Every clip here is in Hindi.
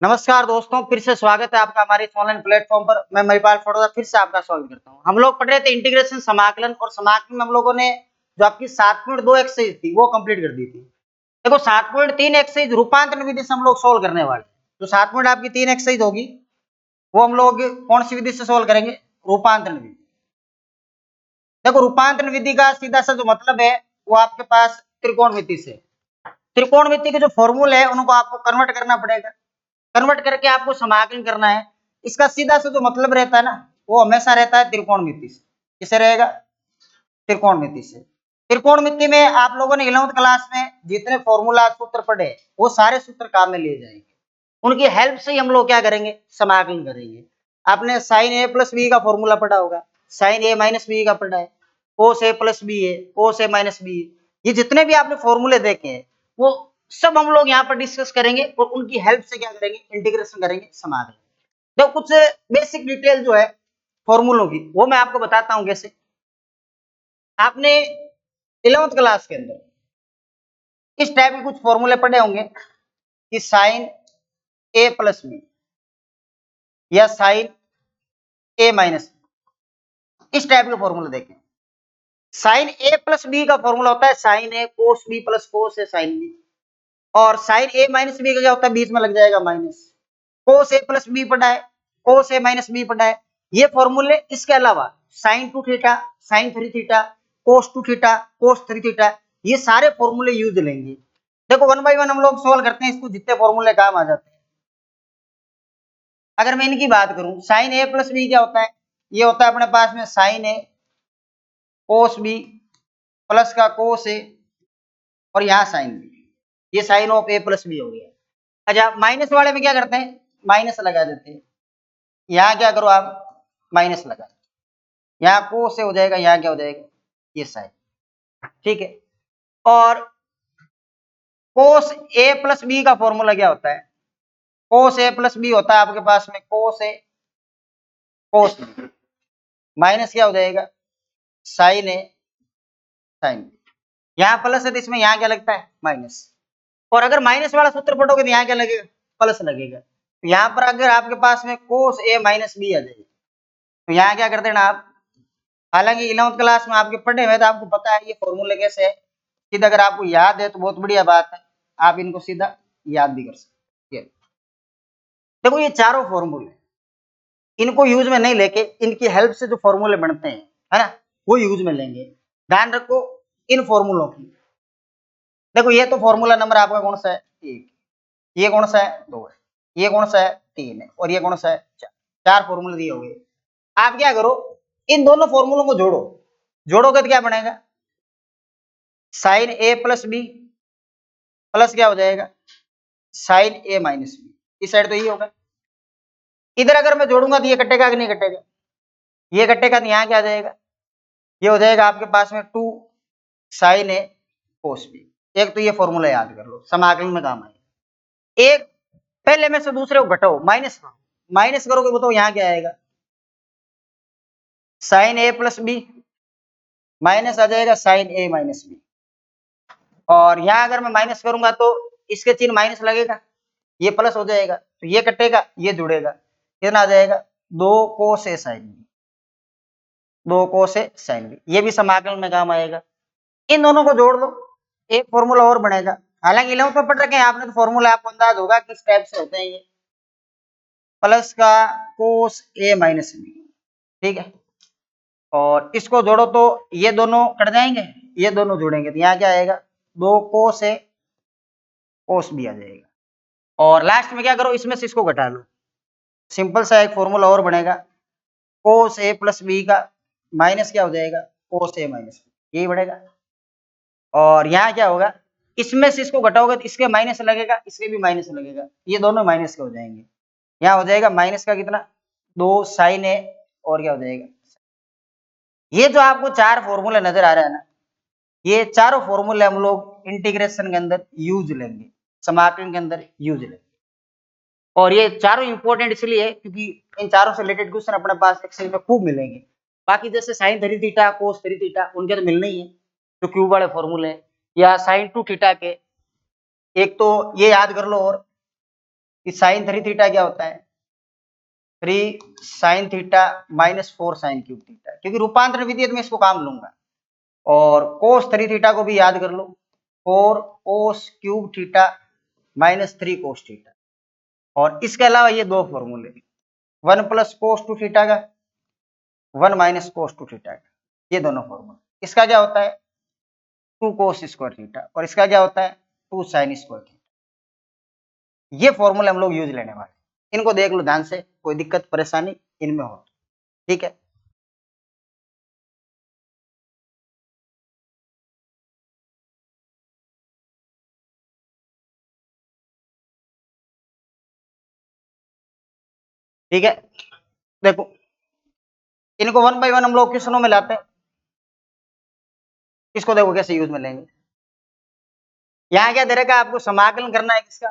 नमस्कार दोस्तों, फिर से स्वागत है आपका हमारे इस ऑनलाइन प्लेटफॉर्म पर। मैं महिपाल फोटोदा फिर से आपका स्वागत करता हूं। हम लोग पढ़ रहे थे इंटीग्रेशन समाकलन, और समाकलन में हम लोगों ने जो आपकी 7.2 एक्सरसाइज थी वो कंप्लीट कर दी थी। देखो 7.3 एक्सरसाइज रूपांतरण विधि से हम लोग सोल्व करने वाले हैं। जो 7 पॉइंट आपकी 3 एक्सरसाइज होगी वो हम लोग कौन सी विधि से सोल्व करेंगे? रूपांतरण विधि। देखो रूपांतरण विधि का सीधा सा जो मतलब है वो आपके पास त्रिकोणमिति से। त्रिकोणमिति के जो फॉर्मूले है उनको आपको कन्वर्ट करना पड़ेगा। कन्वर्ट करके आपको समाकलन करना है। इसका सीधा सा जो मतलब रहता है ना, वो हमेशा रहता है त्रिकोणमिति से। किसे रहेगा? त्रिकोणमिति से। त्रिकोणमिति में आप लोगों ने 11वीं क्लास में जितने फॉर्मूला सूत्र पढ़े वो सारे सूत्र काम में लिए जाएंगे। उनकी हेल्प से ही हम लोग क्या करेंगे? समाकलन करेंगे। आपने साइन ए प्लस बी का फॉर्मूला पढ़ा होगा, साइन ए माइनस बी का पढ़ा है, कोस ए प्लस बी है, कोस ए माइनस बी है। ये जितने भी आपने फॉर्मूले देखे हैं वो सब हम लोग यहाँ पर डिस्कस करेंगे, और उनकी हेल्प से क्या करेंगे? इंटीग्रेशन करेंगे, समाकलन। तो कुछ बेसिक डिटेल जो है फॉर्मूलों की वो मैं आपको बताता हूँ। कैसे आपने 11वीं क्लास के अंदर इस टाइप के कुछ फॉर्मूले पढ़े होंगे कि साइन ए प्लस बी या साइन ए माइनस, इस टाइप के फॉर्मूले देखें। साइन ए प्लस बी का फॉर्मूला होता है sign A cos B plus cos A sine B, और साइन ए माइनस बी का क्या होता है? बीच में लग जाएगा माइनस। कोस ए प्लस बी पढ़ा है, कोस ए माइनस बी पढ़ा है। ये फॉर्मूले, इसके अलावा sine two theta, sine three theta, cos two theta, cos three theta, ये सारे फॉर्मूले यूज लेंगे। देखो वन बाई वन हम लोग सोल्व करते हैं इसको, जितने फॉर्मूले काम आ जाते हैं। अगर मैं इनकी बात करूं, साइन ए प्लस बी क्या होता है? ये होता है अपने पास में sine A cos B plus का कोस ए, और यहाँ साइन बी। ये sine of A plus B हो गया। अच्छा, माइनस वाले में क्या करते हैं? माइनस लगा देते हैं। यहाँ क्या करो आप? माइनस लगा, यहाँ कोस से हो जाएगा, यहाँ क्या हो जाएगा? ये साइन। ठीक है। और कोस ए प्लस बी का फॉर्मूला क्या होता है? कोस ए प्लस बी होता है आपके पास में कोस ए कोस बी, माइनस क्या हो जाएगा? साइन ए साइन बी। यहाँ प्लस है तो इसमें यहाँ क्या लगता है? माइनस। और अगर माइनस वाला सूत्र पढ़ोगे तो यहाँ क्या लगेगा? प्लस लगेगा। तो यहाँ पर अगर आपके पास में कोस ए माइनस बी आ जाएगी तो यहाँ क्या कर देना आप? हालांकि 11वीं क्लास में आपके पढ़े हुए तो आपको पता है ये फॉर्मूले कैसे है। सीधा अगर आपको याद है तो बहुत बढ़िया बात है, आप इनको सीधा याद भी कर सकते। देखो ये चारों फॉर्मूले, इनको यूज में नहीं लेके इनकी हेल्प से जो फॉर्मूले बनते हैं, है ना, वो यूज में लेंगे। ध्यान रखो इन फॉर्मूलों की। देखो ये तो फॉर्मूला नंबर आपका कौन सा है? एक। ये कौन सा है? दो है। ये कौन सा है? तीन है। और ये कौन सा है? चार। चार फॉर्मूले दिए हुए। आप क्या करो? इन दोनों फॉर्मूलों को जोड़ो। जोड़ोगे तो क्या बनेगा? साइन ए प्लस बी प्लस क्या हो जाएगा? साइन ए माइनस बी। इस साइड तो ये होगा। इधर अगर मैं जोड़ूंगा तो ये कटेगा कि नहीं कटेगा? ये कटेगा तो यहाँ क्या आ जाएगा? ये हो जाएगा आपके पास में two sine A cos B. एक तो ये फॉर्मूला याद कर लो, समाकलन में काम आएगा। एक पहले में से दूसरे को घटाओ, माइनस करो। माइनस करोगे बताओ यहाँ क्या आएगा? साइन ए प्लस बी माइनस आ जाएगा साइन ए माइनस बी। और यहाँ अगर मैं माइनस करूंगा तो इसके चिन्ह माइनस लगेगा, ये प्लस हो जाएगा, तो ये कटेगा ये जुड़ेगा। कितना आ जाएगा? दो कोस ए साइन बी। दो कोस ए साइन बी, ये भी समाकलन में काम आएगा। इन दोनों को जोड़ लो, एक फॉर्मूला और बनेगा। हालांकि 11वीं में पढ़ रखे हैं आपने तो फॉर्मूला आपको अंदाज होगा किस टाइप से होते हैं ये। प्लस का कोस ए माइनस बी। ठीक है। और इसको जोड़ो तो ये दोनों कट जाएंगे, ये दोनों जुड़ेंगे तो यहाँ क्या आएगा? दो कोस ए कोस बी आ जाएगा। और लास्ट में क्या करो? इसमें से इसको घटा लो। सिंपल सा एक फॉर्मूला और बनेगा, कोस ए प्लस बी का माइनस क्या हो जाएगा? कोस ए माइनस बी, यही बढ़ेगा। और यहाँ क्या होगा? इसमें से इसको घटाओगे तो इसके माइनस लगेगा, इसके भी माइनस लगेगा, ये दोनों माइनस के हो जाएंगे। यहाँ हो जाएगा माइनस का कितना? दो साइन ए, और क्या हो जाएगा? ये जो आपको चार फॉर्मूले नजर आ रहा है ना, ये चारों फॉर्मूले हम लोग इंटीग्रेशन के अंदर यूज लेंगे, समाकलन के अंदर यूज लेंगे। और ये चारों इंपॉर्टेंट इसलिए है क्योंकि इन चारों से रिलेटेड क्वेश्चन अपने पास एक्सेल में खूब मिलेंगे। बाकी जैसे sign three theta cos three theta उनके तो मिलने ही है, जो क्यूब वाले फॉर्मूले हैं, या साइन टू थीटा के, एक तो ये याद कर लो। और कि साइन 3 थीटा क्या होता है, 3 sine theta minus 4 sign cube theta, क्योंकि रूपांतरण विधि है तो मैं इसको काम लूंगा। और कोस 3 थीटा को भी याद कर लो, 4 cos cube theta minus 3 cos theta. और इसके अलावा ये दो फॉर्मूले, 1 प्लस कोस 2 थीटा का, 1 माइनस कोस 2 थीटा का, ये दोनों फॉर्मूला। इसका क्या होता है 2 कोस स्क्वायर थीटा, और इसका क्या होता है 2 साइन स्क्वायर थीटा। ये फॉर्मूले हम लोग यूज लेने वाले, इनको देख लो ध्यान से, कोई दिक्कत परेशानी इनमें हो, ठीक है। ठीक है, देखो इनको 1 बाई 1 हम लोग क्वेश्चनों में लाते हैं। इसको देखो कैसे यूज में लेंगे। यहाँ क्या दे रखा है आपको, समाकलन करना है किसका,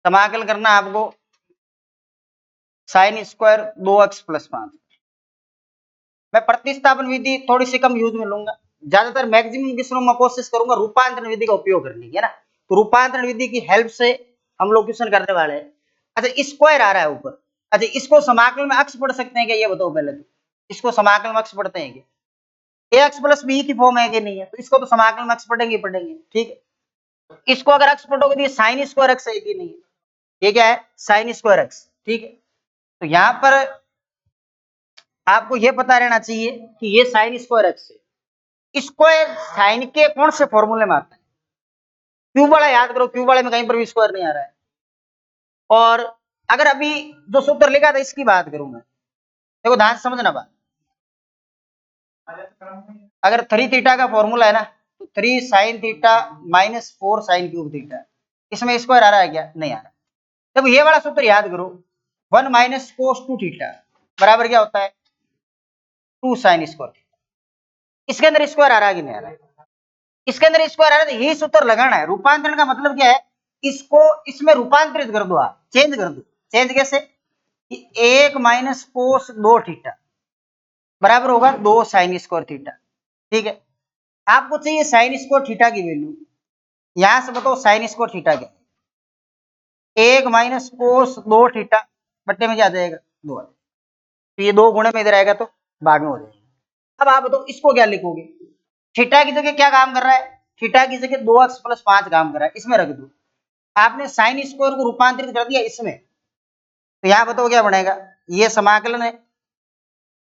समाकलन करना है आपको साइन स्क्वायर 2x प्लस 5। मैं प्रतिस्थापन विधि थोड़ी सी कम यूज में लूंगा, ज्यादातर मैक्सिमम क्वेश्चनों में कोशिश करूंगा रूपांतरण विधि का उपयोग करने की, है ना। तो रूपांतरण विधि की हेल्प से हम लोग क्वेश्चन करने वाले हैं। अच्छा स्क्वायर आ रहा है ऊपर, अच्छा इसको समाकलन में अक्ष पढ़ सकते हैं क्या, ये बताओ पहले तो। इसको समाकलन में अक्ष पढ़ते हैं क्या, ax प्लस बी की फॉर्म है कि नहीं है, तो इसको तो समाकलन में अक्ष पढ़ेंगे पढ़ेंगे, ठीक है। इसको अगर अक्ष पढ़ोगे तो ये साइन स्क्वायर एक्स है कि नहीं है, ये क्या है साइन स्क्वायर एक्स, ठीक है। तो यहाँ पर आपको ये पता रहना चाहिए कि ये साइन स्क्वायर एक्स है, स्क्वायर साइन के कौन से फॉर्मूले में आता है, क्यूब वाला याद करो, क्यूब वाले में कहीं पर भी स्क्वायर नहीं आ रहा है। और अगर अभी जो सूत्र लिखा था इसकी बात करूं मैं, देखो ध्यान से समझना बात, अगर 3 थीटा का फॉर्मूला है ना, तो 3 sine theta minus 4 sign cube theta, इसमें स्क्वायर आ रहा है क्या, नहीं आ रहा। देखो ये वाला सूत्र याद करो, 1 माइनस कोस 2 थीटा बराबर क्या होता है 2 साइन स्क्वायर। इसके अंदर स्क्वायर आ रहा है कि नहीं आ रहा है, इसके अंदर स्क्वायर आ रहा है, तो यही सूत्र लगाना है। रूपांतरण का मतलब क्या है, इसको इसमें रूपांतरित कर दो, आप चेंज कर दो। चेंज कैसे, 1 माइनस कोस 2 थीटा बराबर होगा 2 साइन स्क्वायर थीटा, ठीक है। आपको चाहिए साइन स्क्वायर थीटा की वैल्यू, यहां से बताओ साइन स्क्वायर थीटा क्या, 1 माइनस कोस 2 थीटा बट्टे में क्या आ जाएगा 2, तो ये 2 गुणे में इधर आएगा तो भाग में हो जाएगा। अब आप बताओ इसको क्या लिखोगे, थीटा की जगह क्या काम कर रहा है, थीटा की जगह 2x प्लस 5 काम कर रहा है, इसमें रख दो। आपने साइन स्क्वायर को रूपांतरित कर दिया इसमें, तो यहाँ बताओ क्या बनेगा, ये समाकलन है,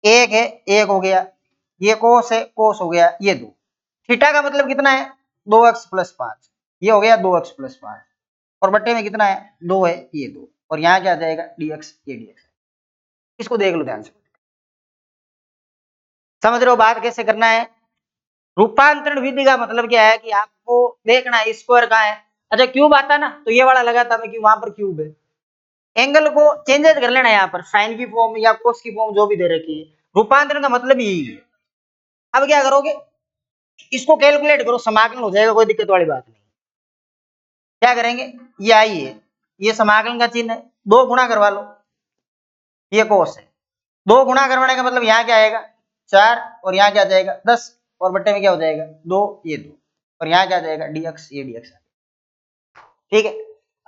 एक है एक हो गया, ये कोस है कोस हो गया, ये 2, थीटा का मतलब कितना है 2x प्लस 5, ये हो गया 2x प्लस 5, और बट्टे में कितना है 2 है, ये 2, और यहाँ क्या आ जाएगा dx, ये dx। इसको देख लो ध्यान से, समझ रहे हो बात कैसे करना है। रूपांतरण विधि का मतलब क्या है कि आपको देखना है स्क्वायर कहाँ है। अच्छा क्यूब आता ना, तो ये वाला लगाता मैं कि वहां पर क्यूब है, एंगल को चेंजेस कर लेना, यहाँ पर साइन की फॉर्म या कोस की फॉर्म जो भी दे रखी है, रूपांतरण का मतलब यही है। अब क्या करोगे, इसको कैलकुलेट करो, समाकलन हो जाएगा, कोई दिक्कत वाली बात नहीं। क्या करेंगे, ये आई है, ये समाकलन का चिन्ह है, 2 गुणा करवा लो, ये कोस है, 2 गुणा करवाने का मतलब यहाँ क्या आएगा 4, और यहाँ क्या आ जाएगा 10, और बट्टे में क्या हो जाएगा 2, ये 2, और यहाँ क्या आ जाएगा dx, ये dx, ठीक है।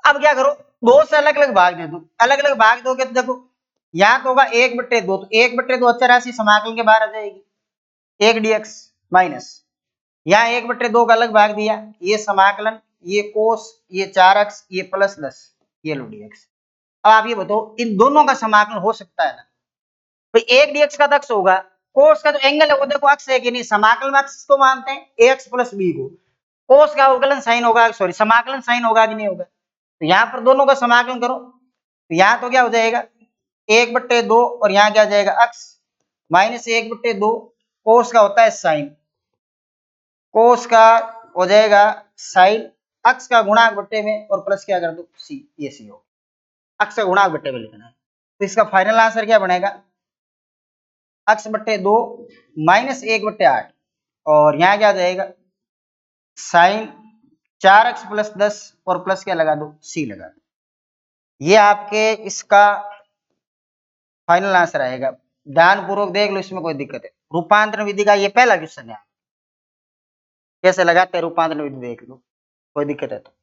अब क्या करो, 2 से अलग अलग भाग दे दो, अलग अलग भाग दोगे तो देखो यहाँ तो होगा 1/2, तो 1/2 अचर राशि समाकलन के बाहर आ जाएगी, 1 dx माइनस यहाँ 1/2 का अलग भाग दिया, ये समाकलन, ये कोस, ये 4x, ये प्लस 10, ये लो dx। अब आप ये बताओ इन दोनों का समाकलन हो सकता है ना, तो 1 dx का अक्ष होगा, कोस का जो एंगल है वो देखो अक्ष है कि नहीं, समाकलन में अक्ष को मानते हैं ax प्लस b को, कोस का अवकलन साइन होगा, सॉरी समाकलन साइन होगा कि नहीं होगा, तो यहाँ पर दोनों का समाकलन करो, तो यहाँ तो क्या हो जाएगा 1/2, और यहाँ क्या आ जाएगा अक्ष माइनस 1/2, कोस का होता है साइन, कोस का हो जाएगा साइन, अक्ष का गुणांक बट्टे में, और प्लस क्या कर दो सी, ये सी हो, अक्ष का गुणांक बट्टे में लिखना है। तो इसका फाइनल आंसर क्या बनेगा, x/2 माइनस 1/8, और यहाँ क्या आ जाएगा साइन 4x प्लस 10, और प्लस क्या लगा दो सी लगा दो, ये आपके इसका फाइनल आंसर आएगा। ध्यान पूर्वक देख लो, इसमें कोई दिक्कत है, रूपांतरण विधि का ये पहला क्वेश्चन है, कैसे लगाते हैं रूपांतरण विधि देख लो, कोई दिक्कत है तो।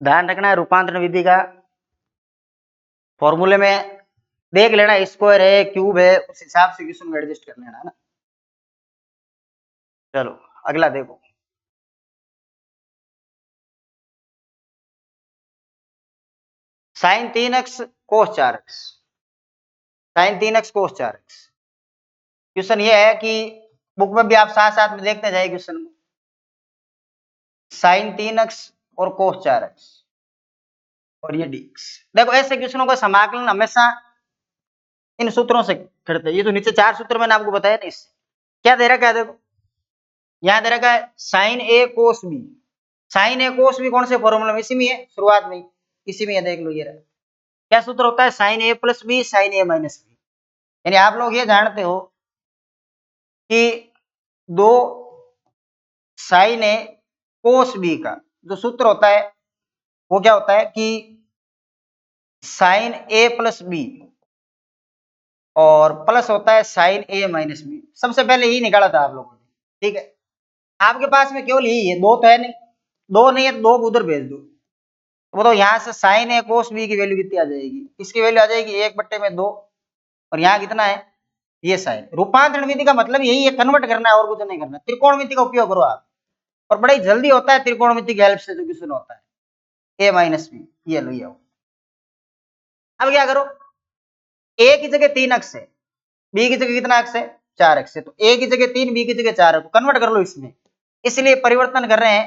ध्यान रखना है रूपांतरण विधि का फॉर्मूले में देख लेना, स्क्वायर है क्यूब है, उस हिसाब से क्वेश्चन में एडजस्ट कर लेना है ना। चलो अगला देखो, साइन 3x कोस 4x, साइन 3x कोस 4x। क्वेश्चन ये है कि बुक में भी आप साथ साथ में देखते जाइए क्वेश्चन में, साइन 3x और कोस 4x और ये dx। देखो ऐसे क्वेश्चनों का समाकलन हमेशा इन सूत्रों से करते हैं। ये तो नीचे 4 सूत्र मैंने आपको बताया ना, इससे क्या दे रखा है, देखो यहां दे रखा है sign A cos B. Sign A cos B कौन से फॉर्मूला में, इसी में है, शुरुआत में इसी में है, देख लो ये रहा। क्या सूत्र होता है, साइन ए प्लस बी साइन ए माइनस बी। यानी आप लोग ये जानते हो कि दो साइन ए कोस बी का जो सूत्र होता है वो क्या होता है कि साइन ए प्लस बी और प्लस होता है साइन ए माइनस बी। सबसे पहले यही निकाला था आप लोगों ने, ठीक है। आपके पास में केवल यही है, दो तो है नहीं, दो नहीं है तो दो को उधर भेज दो। वो तो यहाँ से साइन ए कोस बी की वैल्यू कितनी आ जाएगी, इसकी वैल्यू आ जाएगी 1/2 और यहाँ कितना है ये साइन। रूपांतरण विधि का मतलब यही है, कन्वर्ट करना है और कुछ नहीं करना। त्रिकोणमिति का उपयोग करो आप, और बड़ा ही जल्दी होता है त्रिकोणमिति की हेल्प से जो क्वेश्चन होता है। ए माइनस बी, ये लो ये। अब क्या करो, ए की जगह 3x है, बी की जगह कितना x है 4x है, तो ए की जगह 3 बी की जगह 4 है, तो कन्वर्ट कर लो इसमें। इसलिए परिवर्तन कर रहे हैं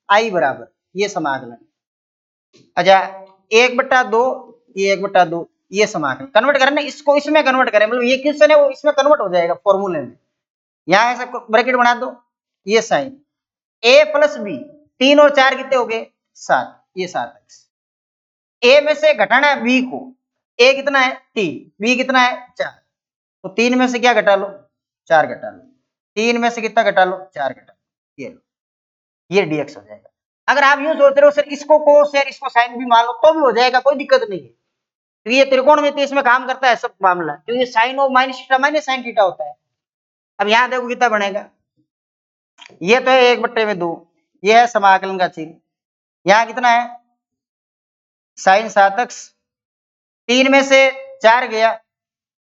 आई बराबर ये समाकलन। अच्छा 1/2 ये 1/2 ये समाकलन कन्वर्ट करें ना, इसको इसमें कन्वर्ट करें, मतलब ये क्वेश्चन है वो इसमें कन्वर्ट हो जाएगा फॉर्मूले में। यहाँ ऐसा ब्रैकेट बना दो, ये साइन ए प्लस बी, 3 और 4 कितने हो गए 7, ये 7x। ए में से घटाना है बी को, ए कितना है 3, बी कितना है 4, तो 3 में से क्या घटा लो 4 घटा लो, 3 में से कितना घटा लो 4 घटा लो, ये लो ये dx हो जाएगा। अगर आप यूं सोच रहे हो सर इसको कोस और इसको साइन भी मान लो तो भी हो जाएगा, कोई दिक्कत नहीं है, क्योंकि ये त्रिकोणमिति इसमें काम करता है सब मामला, क्योंकि sine of minus theta minus sine theta होता है। अब यहाँ देखो कितना बनेगा, ये तो है 1/2, ये है समाकलन का चिन्ह। यहाँ कितना है साइन 7x, 3 में से 4 गया,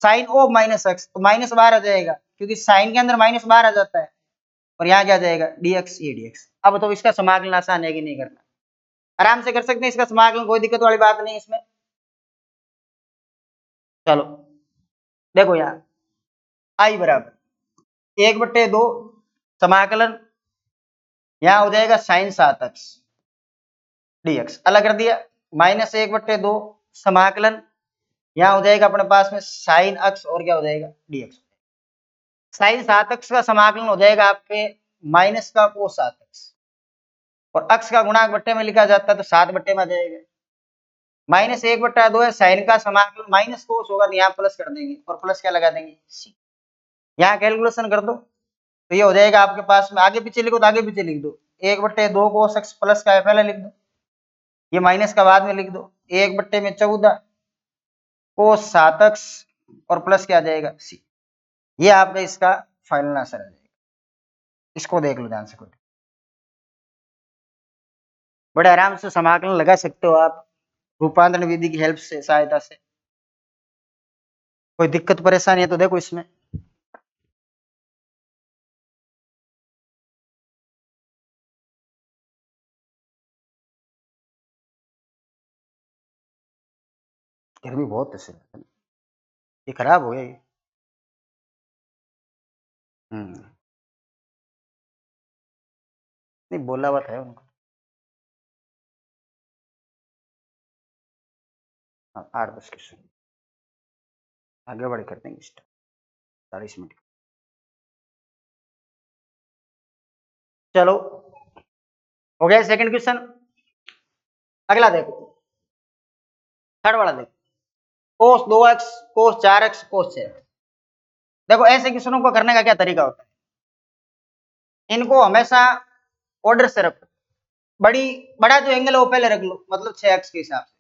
साइन ऑफ माइनस एक्स तो माइनस बाहर आ जाएगा, क्योंकि साइन के अंदर माइनस बाहर आ जाता है, और यहाँ क्या जाएगा dx, ये dx। अब तो इसका समाकलन आसान है कि नहीं करना, आराम से कर सकते हैं इसका समाकलन, कोई दिक्कत वाली बात नहीं इसमें। चलो देखो यहाँ आई बराबर 1/2 समाकलन, यहाँ हो जाएगा साइन 7x dx, अलग कर दिया, माइनस 1/2 समाकलन, यहाँ हो जाएगा अपने पास में साइन x और क्या हो जाएगा dx। साइन 7x का समाकलन हो जाएगा आपके माइनस का कोस 7x, और x का गुणांक बट्टे में लिखा जाता है तो 7 बट्टे में आ जाएगा। माइनस 1/2 है, साइन का समाकलन माइनस कोस होगा तो यहाँ प्लस कर देंगे, और प्लस क्या लगा देंगे c। यहाँ कैलकुलेशन कर दो तो ये हो जाएगा आपके पास में, आगे पीछे लिखो तो आगे पीछे लिख दो, 1/2 कोस x प्लस का है पहले लिख दो, ये माइनस का बाद में लिख दो, 1/14 कोस 7x और प्लस क्या आ जाएगा c। ये आपका इसका फाइनल आंसर आ जाएगा। इसको देख लो ध्यान से, कोई बड़े आराम से समाकलन लगा सकते हो आप रूपांतरण विधि की हेल्प से, सहायता से। कोई दिक्कत परेशानी है तो देखो इसमें। गर्मी बहुत है सर, ये खराब हो गया ये। नहीं बोला हुआ था उनको। हाँ 8-10 क्वेश्चन आगे बढ़ कर देंगे स्टार्ट, 40 मिनट। चलो हो गया सेकंड क्वेश्चन। अगला देखो, थर्ड वाला देखो, कोस 2x कोस 4x कोस 6x। देखो ऐसे क्वेश्चनों को करने का क्या तरीका होता है, इनको हमेशा ऑर्डर से रखो, बड़ा जो एंगल है वो पहले रख लो, मतलब 6x के हिसाब से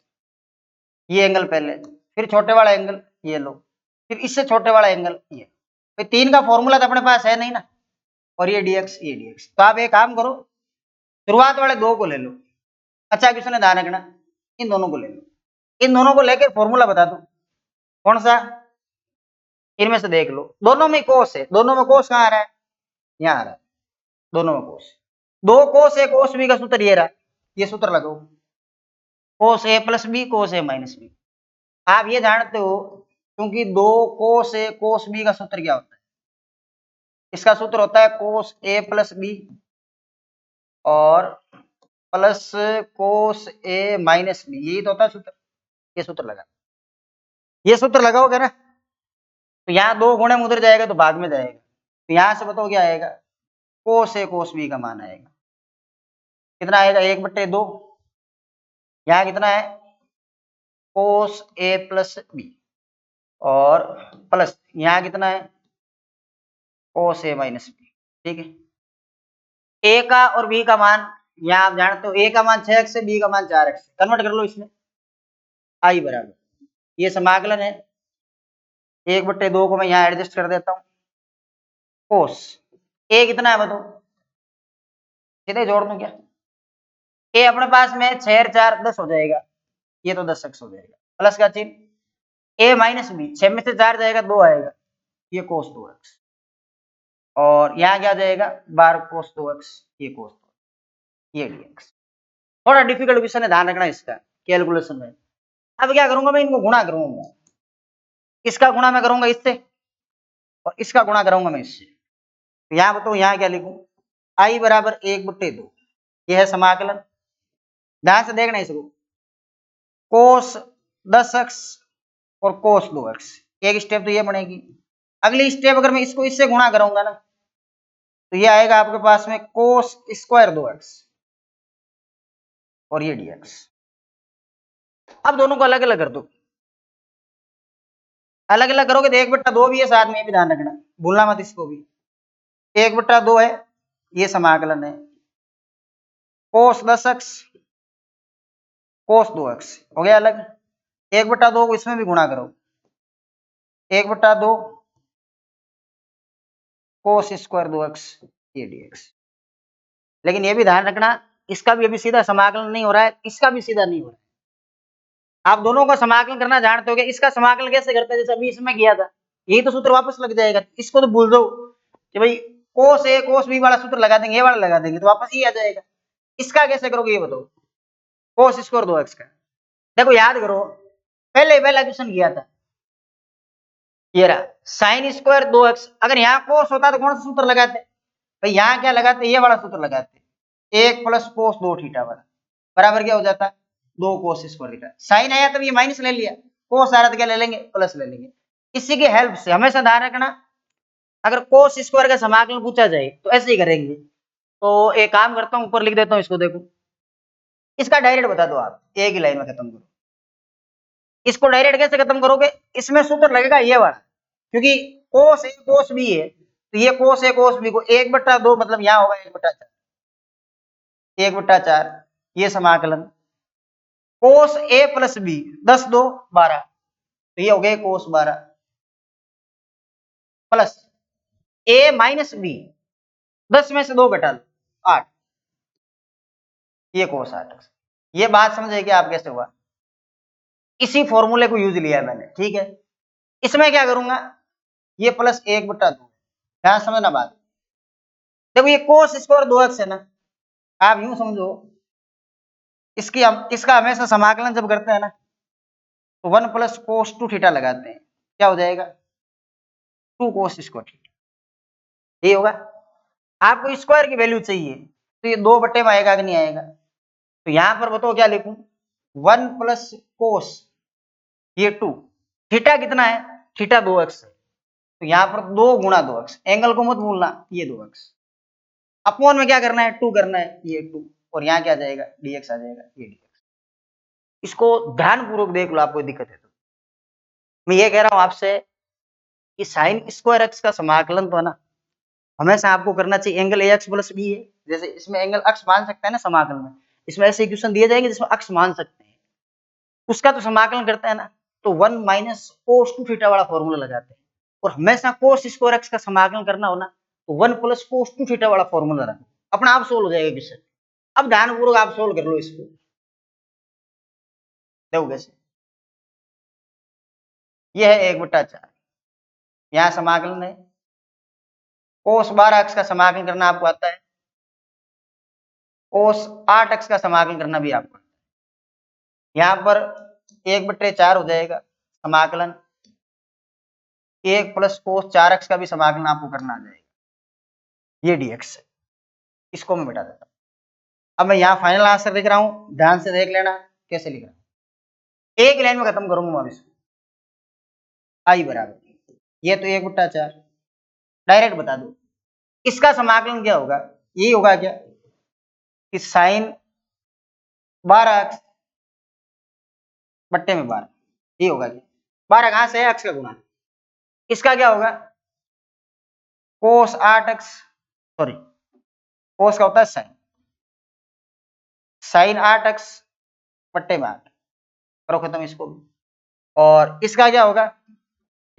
ये एंगल पहले, फिर छोटे वाला एंगल ये लो, फिर इससे छोटे वाला एंगल ये, फिर 3 का फॉर्मूला तो अपने पास है नहीं ना, और ये dx ये dx। तो आप एक काम करो, शुरुआत वाले 2 को ले लो, अच्छा क्वेश्चन है, ध्यान रखना, इन दोनों को ले लो, इन दोनों को लेकर फॉर्मूला बता दो कौन सा, इनमें से देख लो, दोनों में कोस है, दोनों में कोस कहाँ आ रहा है, यहाँ आ रहा है, दोनों में कोस, दो कोस ए कोस बी का सूत्र ये रहा, ये सूत्र लगाओ, कोस ए प्लस बी कोस ए माइनस बी। आप ये जानते हो क्योंकि दो कोस ए कोस बी का सूत्र क्या होता है, इसका सूत्र होता है कोस ए प्लस बी और प्लस कोस ए माइनस बी, यही तो होता है सूत्र, ये सूत्र लगा, ये सूत्र लगाओगे ना, तो यहाँ दो गुणे में उधर जाएगा तो भाग में जाएगा, तो यहां से बताओ क्या आएगा, कोस ए कोस बी का मान आएगा, कितना आएगा 1/2, यहाँ कितना है कोस ए प्लस बी और प्लस यहाँ कितना है कोस ए माइनस बी, ठीक है। ए का और बी का मान यहाँ आप जानते हो, ए का मान 6x है, बी का मान 4x, कन्वर्ट कर लो इसमें, आई बराबर, ये समाकलन है 1/2 को मैं यहाँ एडजस्ट कर देता हूँ, कोस ए कितना है बताओ, सीधे जोड़ दूं क्या, ए अपने पास में 6 और 4 10 हो जाएगा, ये तो 10x हो जाएगा, प्लस का चिन्ह, ए माइनस बी 6 में से 4 जाएगा 2 आएगा, ये कोस 2x, और यहाँ क्या जाएगा 12 कोस 2x, ये कोस 2x, ये dx। थोड़ा डिफिकल्ट क्वेश्चन है, ध्यान रखना इसका कैलकुलेशन में। अब क्या करूंगा मैं, इनको गुणा करूंगा, इसका गुणा मैं करूंगा इससे और इसका गुणा करूंगा मैं इससे, तो यहाँ बताओ यहाँ क्या लिखूं, आई बराबर 1/2, यह है समाकलन, ध्यान से देखना इसको, कोस 10x और कोस 2x, एक स्टेप तो ये बनेगी, अगली स्टेप अगर मैं इसको इससे गुणा करूंगा ना, तो ये आएगा आपके पास में कोस स्क्वायर 2x और ये dx। अब दोनों को अलग अलग कर दो, अलग अलग करोगे तो 1/2 भी है साथ में, भी ध्यान रखना, भूलना मत इसको भी, 1/2 है, ये समाकलन है, कोस 10x कोस 2x हो गया अलग, 1/2 को इसमें भी गुणा करो, 1/2 कोस स्क्वायर 2x ये dx। लेकिन ये भी ध्यान रखना, इसका भी अभी सीधा समाकलन नहीं हो रहा है, इसका भी सीधा नहीं हो रहा है, आप दोनों का समाकलन करना जानते हो, इसका समाकलन कैसे करते हैं, जैसे अभी इसमें किया था, यही तो सूत्र वापस लग जाएगा, इसको तो भूल दो कि भाई कोस ए कोस बी वाला सूत्र लगा देंगे, ये वाला लगा देंगे तो वापस ये आ जाएगा, इसका कैसे करोगे ये बताओ, कोस स्क्वायर 2x का, देखो याद करो, पहला क्वेश्चन किया था, ये रहा साइन स्क्वायर 2x, अगर यहाँ कोस होता तो कौन सा सूत्र लगाते, भाई यहाँ क्या लगाते, ये वाला सूत्र लगाते, 1 प्लस कोस 2 थीटा वाला, बराबर क्या हो जाता है 2 कोस स्क्वायर थीटा, साइन आया तब ये माइनस ले लिया, कोस आ रहा तो क्या ले लेंगे प्लस ले लेंगे। इसी की हेल्प से हमेशा ध्यान रखना, अगर कोस स्क्वायर का समाकलन पूछा जाए तो ऐसे ही करेंगे, तो एक काम करता हूँ ऊपर लिख देता हूँ इसको, देखो इसका डायरेक्ट बता दो आप, एक ही लाइन में खत्म करो, इसको डायरेक्ट कैसे खत्म करोगे, इसमें सूत्र लगेगा ये वाला, क्योंकि कोस ए कोस बी है, तो ये कोस ए कोस बी को 1/2 मतलब यहाँ होगा 1/4, 1/4 ये समाकलन, कोस ए प्लस बी 10 2 12, तो ये हो गए कोस 12 प्लस ए माइनस बी 10 में से 2 घटा लो 8, ये कोस 8। ये बात समझे कि आप कैसे हुआ, इसी फॉर्मूले को यूज लिया मैंने, ठीक है। इसमें क्या करूंगा, ये प्लस 1/2, ध्यान समझना बात, देखो ये कोस स्क्वायर 2x है ना, आप यूं समझो, इसका हमेशा समाकलन जब करते हैं ना तो 1 प्लस कोस 2 थीटा लगाते हैं, क्या हो जाएगा 2 कोस स्क्वायर थीटा, ये होगा। आपको स्क्वायर की वैल्यू चाहिए तो ये 2 में आएगा कि नहीं आएगा, तो यहां पर बताओ क्या लिखूं, 1 प्लस कोस ये 2, थीटा कितना है, थीटा 2x है, तो यहाँ पर 2 गुणा 2x, एंगल को मत भूलना, ये 2x अपॉन में क्या करना है 2 करना है, ये 2, और यहाँ क्या जाएगा dx आ जाएगा, ये dx। इसको ध्यान पूर्वक देख लो, आपको दिक्कत है तो मैं ये कह रहा हूं आपसे कि साइन स्क्वायर एक्स का समाकलन तो है ना हमेशा आपको करना चाहिए angle A X plus B है, जैसे इसमें एंगल अक्ष मान सकते हैं ना समाकलन में, इसमें ऐसे इक्वेशन दिए जाएंगे जिसमें अक्ष मान सकते हैं, उसका तो समाकलन करते हैं ना, तो 1 माइनस कोस 2 थीटा वाला फॉर्मूला लगाते हैं, और हमेशा कोस स्क्वायर एक्स का समाकलन करना हो ना तो 1 प्लस कोस 2 थीटा वाला फॉर्मूला रखो, अपना आप सोल्व हो जाएगा क्वेश्चन। अब ध्यानपूर्वक आप सोल्व कर लो इसको, देखो कैसे, ये है 1/4, यहाँ समाकलन है। कोस 12 अक्ष का समाकलन करना आपको आता है, कोस 8 अक्ष का समाकलन करना भी आपको आता है। यहाँ पर 1/4 हो जाएगा समाकलन, 1 प्लस कोस 4 अक्ष का भी समाकलन आपको करना आ जाएगा, ये dx है। इसको मैं मिटा देता हूँ। अब मैं यहाँ फाइनल आंसर लिख रहा हूँ, ध्यान से देख लेना कैसे लिख रहा हूँ। एक लाइन में खत्म करूंगा मैं इसको, आई बराबर, ये तो 1/4, डायरेक्ट बता दो इसका समाकलन क्या होगा, यही होगा क्या कि साइन 12 अक्ष बट्टे में 12, ये होगा क्या, 12 कहां से है, अक्ष का गुणा, इसका क्या होगा कोस 8 अक्ष, सॉरी कोस का होता है साइन, साइन 8 अक्ष बट्टे में 8, करो खत्म इसको। और इसका क्या होगा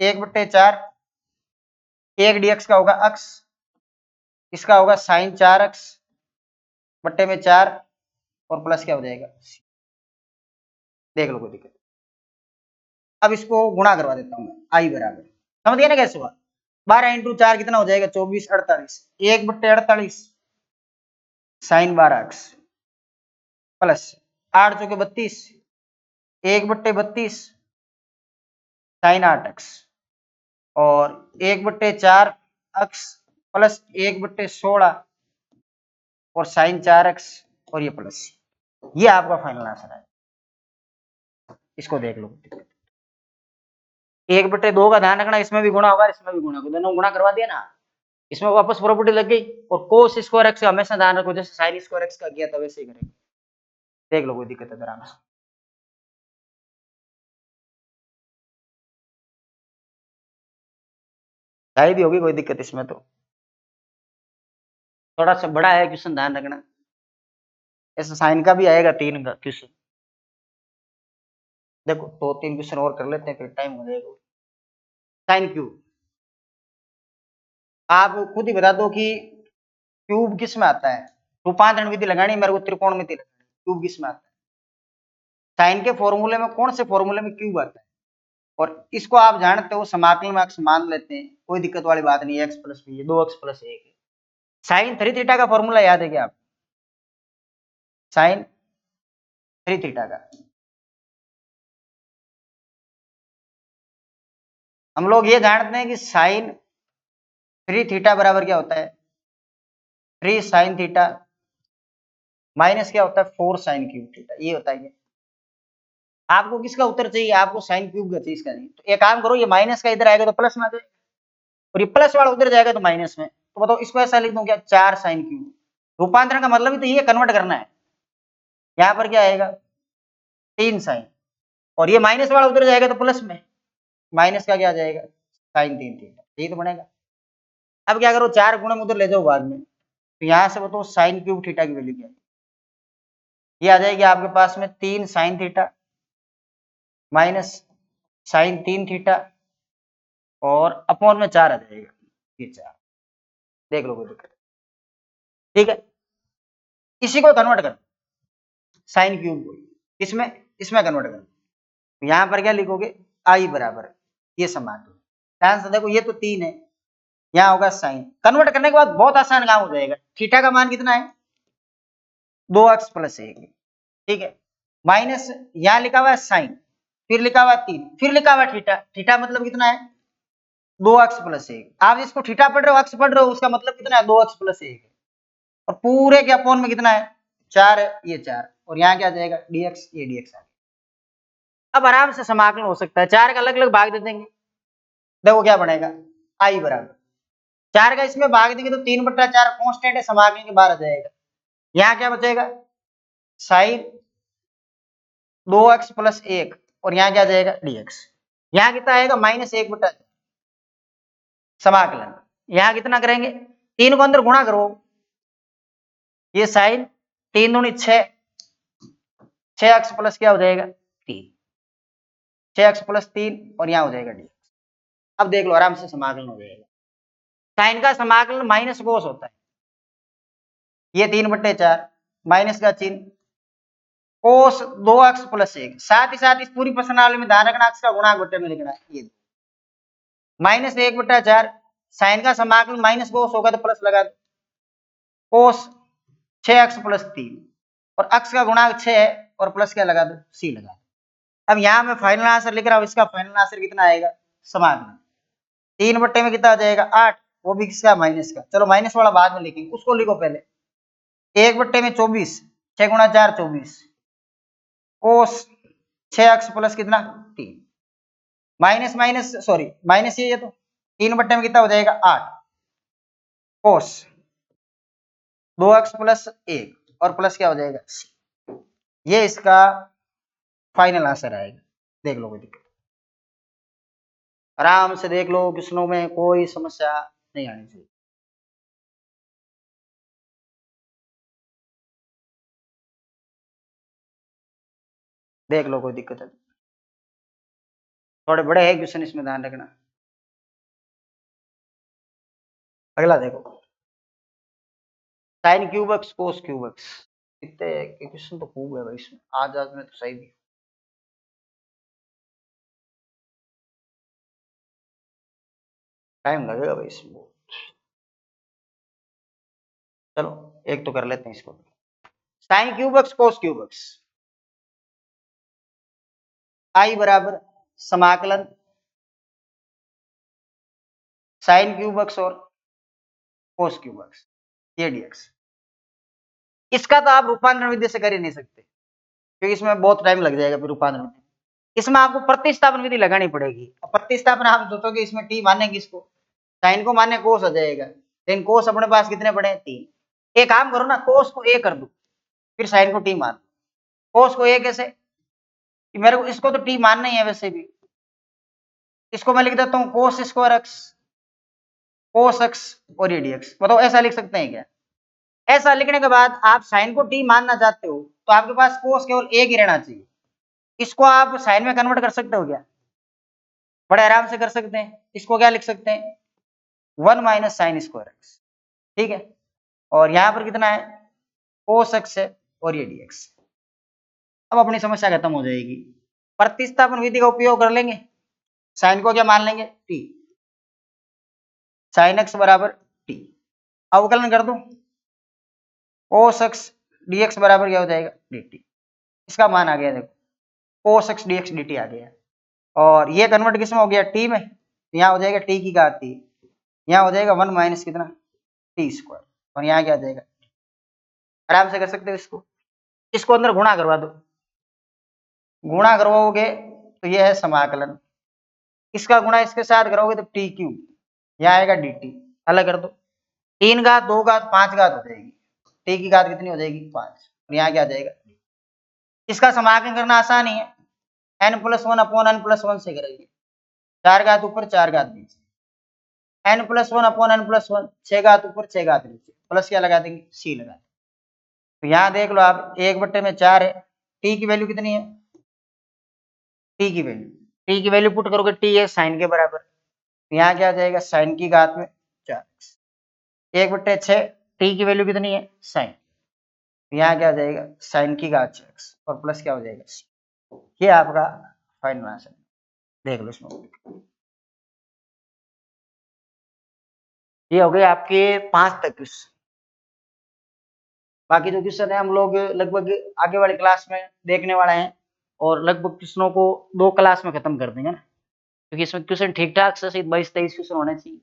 1/4, 1 dx का होगा अक्ष, इसका होगा साइन 4 अक्ष बट्टे में 4 और प्लस क्या हो जाएगा, देख लो कोई दिक्कत। अब इसको गुणा करवा देता हूं मैं, आई बराबर, समझ गए ना कैसे हुआ, 12 × 4 कितना हो जाएगा 24, 48, 1/48 साइन 12 अक्ष प्लस 8 चौके 32, 1/32 साइन 8 अक्ष और 1/4 अक्ष प्लस 1/16 और साइन 4 अक्ष और ये प्लस, ये आपका फाइनल आंसर है। इसको देख लो, 1/2 का ध्यान रखना, इसमें भी गुणा होगा इसमें भी गुणा होगा, दोनों गुणा करवा दिया ना, इसमें वापस प्रॉपर्टी लग गई। और कोस स्क्वायर एक्स का हमेशा ध्यान रखो, जैसे साइन स्क्वायर एक्स का किया था वैसे ही करेंगे, देख लो कोई दिक्कत है आराम से। भी होगी कोई दिक्कत इसमें, तो थोड़ा सा बड़ा है क्वेश्चन, ध्यान रखना, ऐसा साइन का भी आएगा 3 का क्वेश्चन, देखो 2-3 क्वेश्चन और कर लेते हैं फिर टाइम हो जाएगा। साइन क्यूब, आप खुद ही बता दो कि क्यूब किस में आता है, रूपांतरण विधि लगानी मेरे को, त्रिकोणमिति लगानी, क्यूब किस में आता है, साइन के फॉर्मूले में कौन से फॉर्मूले में क्यूब आता है, और इसको आप जानते हो समाकलन में अक्ष मान लेते हैं, कोई दिक्कत वाली बात नहीं है, x plus B, 2x plus 1 है। साइन 3 थीटा का फॉर्मूला याद है क्या आप, साइन 3 थीटा का, हम लोग ये जानते हैं कि साइन 3 थीटा बराबर क्या होता है, 3 साइन थीटा माइनस क्या होता है 4 साइन क्यूब थीटा, ये होता है। आपको किसका उत्तर चाहिए, आपको साइन क्यूब का चाहिए, इसका नहीं, तो एक काम करो, ये माइनस का इधर आएगा तो प्लस में आ जाएगा, और ये प्लस वाला उधर जाएगा तो माइनस में, तो बताओ इसको ऐसा लिख दूं क्या, 4 साइन क्यूब, रूपांतरण का मतलब ही तो ये कन्वर्ट करना है, यहाँ पर क्या आएगा 3 साइन, और ये माइनस वाला उधर जाएगा तो प्लस में, माइनस का क्या आ जाएगा साइन 3 थीटा, यही तो बनेगा। अब क्या करो 4 गुणे में उधर ले जाओ बाद में, तो यहाँ से बताओ साइन क्यूब थीटा की वैल्यू क्या है, ये आ जाएगी आपके पास में 3 sine theta minus sine 3 theta और अपॉन में 4 आ जाएगा, ये 4, देख लो कोई दिक्कत, ठीक है। इसी को कन्वर्ट कर साइन क्यूब को इसमें इसमें कन्वर्ट कर, यहां पर क्या लिखोगे आई बराबर, ये समाकलन, ध्यान से देखो, ये तो 3 है, यहाँ होगा साइन, कन्वर्ट करने के बाद बहुत आसान काम हो जाएगा, थीटा का मान कितना है 2x प्लस 1, ठीक है, माइनस यहाँ लिखा हुआ है साइन, फिर लिखा हुआ 3, फिर लिखा हुआ थीटा, थीटा मतलब कितना है 2x प्लस 1, आप जिसको थीटा पढ़ रहे हो अक्ष पढ़ रहे हो उसका मतलब कितना है 2x प्लस 1 है, और पूरे के अपॉन में कितना है 4 है, ये 4, और यहाँ क्या आ जाएगा dx, ये dx आ गया। अब आराम से समाकलन हो सकता है, 4 का अलग अलग भाग दे देंगे, देखो क्या बनेगा आई बराबर 4 का इसमें भाग देंगे तो 3/4 कांस्टेंट है, समाकलन के बाहर आ जाएगा, यहाँ क्या बचेगा साइन 2x प्लस 1 और यहाँ क्या जाएगा dx, यहाँ कितना आएगा -1/4 समाकलन, यहाँ कितना करेंगे 3 को अंदर गुणा करो, ये साइन 3 दूनी 6, 6x प्लस क्या हो जाएगा 3, 6x प्लस 3 और यहाँ हो जाएगा dx। अब देख लो आराम से समाकलन हो जाएगा, साइन का समाकलन माइनस कोस होता है, ये 3/4 माइनस का चिन्ह कोस 2x प्लस 1, साथ ही साथ इस पूरी प्रश्नावली में ध्यान रखना, x का गुणांक बट्टे में लिखना है। ये -1/4 साइन का समाकलन माइनस कोस होगा तो प्लस लगा दो, कोस 6x प्लस 3 और x का गुणांक 6 है और प्लस क्या लगा दो, c लगा दो। अब यहाँ मैं फाइनल आंसर लिख रहा हूँ, इसका फाइनल आंसर कितना आएगा, समाकलन 3 बट्टे में कितना आ जाएगा 8, वो भी किसका, माइनस का। चलो माइनस वाला बाद में लिखेंगे, उसको लिखो पहले। 1 बट्टे में 24, 6 गुणा 4 24, कोस 6x प्लस कितना 3, माइनस माइनस सॉरी माइनस ये तो 3 बट्टे में कितना हो जाएगा 8, कोस 2x प्लस 1 और प्लस क्या हो जाएगा c। ये इसका फाइनल आंसर आएगा। देख लो, कोई दिक्कत, आराम से देख लो, क्वेश्चनों में कोई समस्या नहीं आनी चाहिए। देख लो, कोई दिक्कत है, थोड़े बड़े है क्वेश्चन, इसमें ध्यान रखना। अगला देखो, sign cube x cos cube x, इतने क्वेश्चन तो खूब है भाई इसमें, आज में तो सही भी। टाइम लगेगा भाई इसमें। चलो एक तो कर लेते हैं इसको, sine cube x cos cube x, I बराबर समाकलन साइन क्यूब एक्स और कोस क्यूब एक्स ये डीएक्स। इसका तो आप रूपांतरण विधि से कर ही नहीं सकते, क्योंकि इसमें बहुत टाइम लग जाएगा फिर रूपांतरण विधि। इसमें आपको प्रतिस्थापन विधि लगानी पड़ेगी। प्रतिस्थापन आप सोचोगे इसमें टी माने किसको, साइन को माने कोस आ जाएगा, लेकिन कोस अपने पास कितने पड़े हैं 3। एक काम करो ना, कोस को ए कर दो, फिर साइन को टी मान। कोस को ए कैसे, कि मेरे को इसको तो टी मानना ही है वैसे भी, इसको मैं लिख देता हूँ cos square x, cos x और ये डीएक्स। बताओ ऐसा लिख सकते हैं क्या? ऐसा लिखने के बाद आप साइन को टी मानना चाहते हो तो आपके पास कोस केवल एक ही रहना चाहिए। इसको आप साइन में कन्वर्ट कर सकते हो क्या? बड़े आराम से कर सकते हैं। इसको क्या लिख सकते हैं, 1 माइनस साइन स्क्वायर एक्स, ठीक है। और यहाँ पर कितना है, कोस एक्स है और ये डीएक्स। अब अपनी समस्या खत्म हो जाएगी। प्रतिस्थापन विधि का उपयोग कर लेंगे, साइन को क्या मान लेंगे टी, साइन एक्स बराबर टी, अवकलन कर दो, कोस एक्स डीएक्स बराबर क्या हो जाएगा dt। इसका मान आ गया, देखो कोस एक्स डीएक्स dt आ गया। और ये कन्वर्ट किसमें हो गया, टी में, यहाँ हो जाएगा टी की घात टी, यहाँ हो जाएगा 1 माइनस कितना टी स्क्वायर, और यहाँ क्या आ जाएगा, आराम से कर सकते हो इसको। इसको अंदर गुणा करवा दो, गुणा करवाओगे तो ये है समाकलन, इसका गुणा इसके साथ करोगे तो टी क्यूब, यहाँ आएगा dt, अलग कर दो, 3 घात 2 घात 5 घात हो जाएगी, टी की घात कितनी हो जाएगी 5, और यहाँ क्या आ जाएगा। इसका समाकलन करना आसान ही है, n+1 अपॉन n+1 से करेंगे, 4 घात ऊपर 4 घात नीचे, n+1 अपॉन n+1, 6 घात ऊपर 6 घात नीचे, प्लस क्या लगा देंगे c लगा देंगे। तो यहाँ देख लो आप, 1/4 है, टी की वैल्यू कितनी है, टी की वैल्यू पुट करोगे टी है साइन के बराबर, यहाँ क्या आ जाएगा साइन की घात में 4x, 1/6 टी की वैल्यू कितनी है साइन, यहाँ क्या आ जाएगा साइन की घात 6x और प्लस क्या हो जाएगा c। ये आपका फाइनल आंसर, देख लो इसमें। ये हो गए आपके 5 तक क्वेश्चन। बाकी जो क्वेश्चन है हम लोग लगभग आगे वाली क्लास में देखने वाले हैं, और लगभग क्वेश्चनों को 2 क्लास में खत्म कर देंगे ना, क्योंकि इसमें क्वेश्चन ठीक ठाक से 22-23 क्वेश्चन होने चाहिए,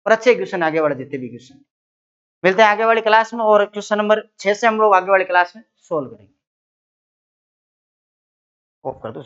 और अच्छे क्वेश्चन आगे वाले जितने भी क्वेश्चन। मिलते हैं आगे वाली क्लास में, और क्वेश्चन नंबर 6 से हम लोग आगे वाली क्लास में सोल्व करेंगे। ऑफ कर दो।